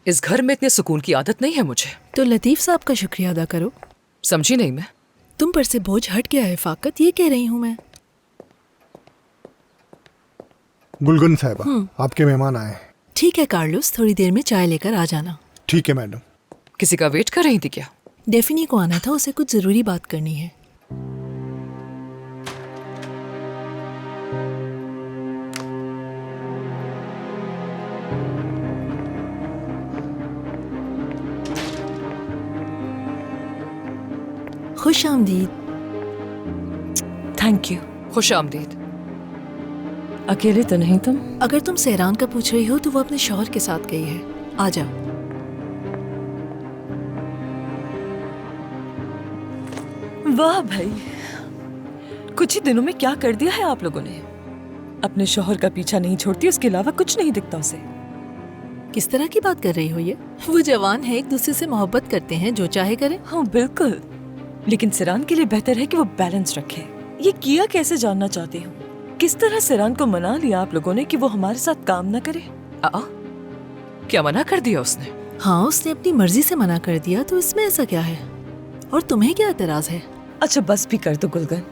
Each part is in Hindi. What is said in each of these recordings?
इस घर में इतने सुकून की आदत नहीं है मुझे। तो लतीफ साहब का शुक्रिया अदा करो। समझी नहीं मैं। तुम पर से बोझ हट गया है फाकत, ये कह रही हूँ मैं। गुलगन साहिबा, आपके मेहमान आए हैं। ठीक है कार्लोस, थोड़ी देर में चाय लेकर आ जाना। ठीक है मैडम। किसी का वेट कर रही थी क्या? डेफिनी को आना था, उसे कुछ जरूरी बात करनी है। खुश आमदीद। Thank you. खुश आमदीद। अकेले तो नहीं तुम? अगर तुम सहरान का पूछ रही हो तो वो अपने शौहर के साथ गई है। आ जाओ। वाह भाई, कुछ ही दिनों में क्या कर दिया है आप लोगों ने। अपने शौहर का पीछा नहीं छोड़ती, उसके अलावा कुछ नहीं दिखता उसे। किस तरह की बात कर रही हो ये? वो जवान है, एक दूसरे से मोहब्बत करते हैं, जो चाहे करे। हाँ बिल्कुल, लेकिन सिरान के लिए बेहतर है कि वो बैलेंस रखे। ये किया कैसे जानना चाहती हूँ। किस तरह सिरान को मना लिया आप लोगों ने कि वो हमारे साथ काम न करे? क्या मना कर दिया उसने? हाँ, उसने अपनी मर्जी से मना कर दिया, तो इसमें ऐसा क्या है? और तुम्हें क्या एतराज है? अच्छा बस भी कर दो गुलगन।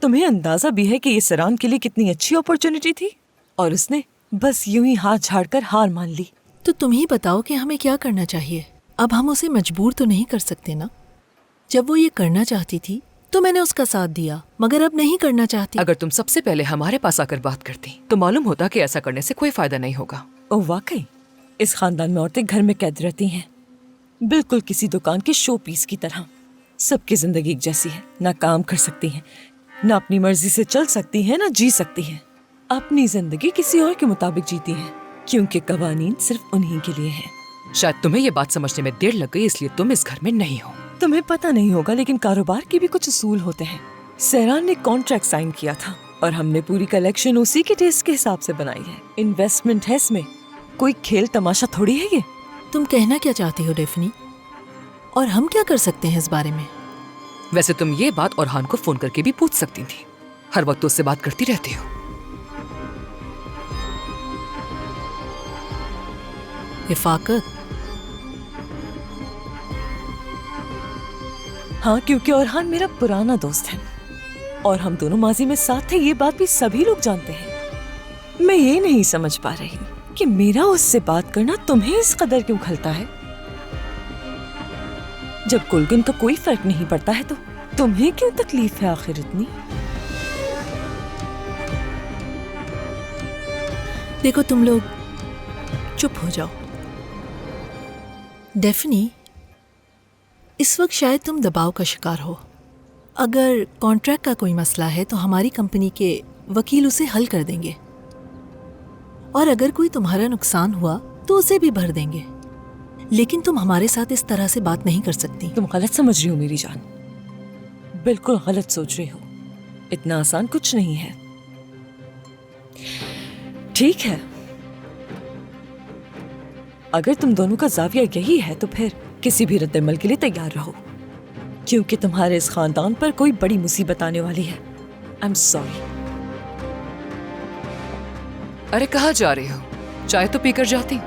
तुम्हें अंदाजा भी है कि ये सिरान के लिए कितनी अच्छी अपॉर्चुनिटी थी और उसने बस यूं ही हाथ झाड़कर हार मान ली। तो तुम ही बताओ कि हमें क्या करना चाहिए। अब हम उसे मजबूर तो नहीं कर सकते ना। जब वो ये करना चाहती थी तो मैंने उसका साथ दिया, मगर अब नहीं करना चाहती। अगर तुम सबसे पहले हमारे पास आकर बात करती तो मालूम होता कि ऐसा करने से कोई फायदा नहीं होगा। ओह वाकई, इस खानदान में औरतें घर में कैद रहती हैं, बिल्कुल किसी दुकान के शो पीस की तरह। सबकी जिंदगी एक जैसी है, ना काम कर सकती हैं, ना अपनी मर्जी से चल सकती हैं, ना जी सकती हैं। अपनी जिंदगी किसी और के मुताबिक जीती हैं, क्योंकि कवानीन सिर्फ उन्हीं के लिए हैं। शायद तुम्हें ये बात समझने में देर लग गई, इसलिए तुम इस घर में नहीं हो। तुम्हें पता नहीं होगा, लेकिन कारोबार के भी कुछ उसूल होते हैं। सहरान ने कॉन्ट्रैक्ट साइन किया था और हमने पूरी कलेक्शन उसी के टेस्ट के हिसाब से बनाई है। इन्वेस्टमेंट है इसमें, कोई खेल तमाशा थोड़ी है ये। तुम कहना क्या चाहती हो डेफनी, और हम क्या कर सकते हैं इस बारे में? वैसे तुम ये बात ओरहान को फोन करके भी पूछ सकती थी, हर वक्त उससे बात करती रहती हो। इफाकत, हाँ, क्योंकि ओरहान मेरा पुराना दोस्त है और हम दोनों माजी में साथ थे, ये बात भी सभी लोग जानते हैं। मैं ये नहीं समझ पा रही कि मेरा उससे बात करना तुम्हें इस कदर क्यों खलता है। जब गुलगन का कोई फर्क नहीं पड़ता है तो तुम्हें क्यों तकलीफ है आखिर इतनी? देखो तुम लोग चुप हो जाओ। डेफनी, इस वक्त शायद तुम दबाव का शिकार हो। अगर कॉन्ट्रैक्ट का कोई मसला है तो हमारी कंपनी के वकील उसे हल कर देंगे, और अगर कोई तुम्हारा नुकसान हुआ तो उसे भी भर देंगे। लेकिन तुम हमारे साथ इस तरह से बात नहीं कर सकती। तुम गलत समझ रही हो मेरी जान, बिल्कुल गलत सोच रही हो। इतना आसान कुछ नहीं है। ठीक है, अगर तुम दोनों का जाविया यही है तो फिर किसी भी रद्द-ए-अमल के लिए तैयार रहो, क्योंकि तुम्हारे इस खानदान पर कोई बड़ी मुसीबत आने वाली है। I am sorry. अरे कहाँ जा रही हो? चाय तो पीकर जाती।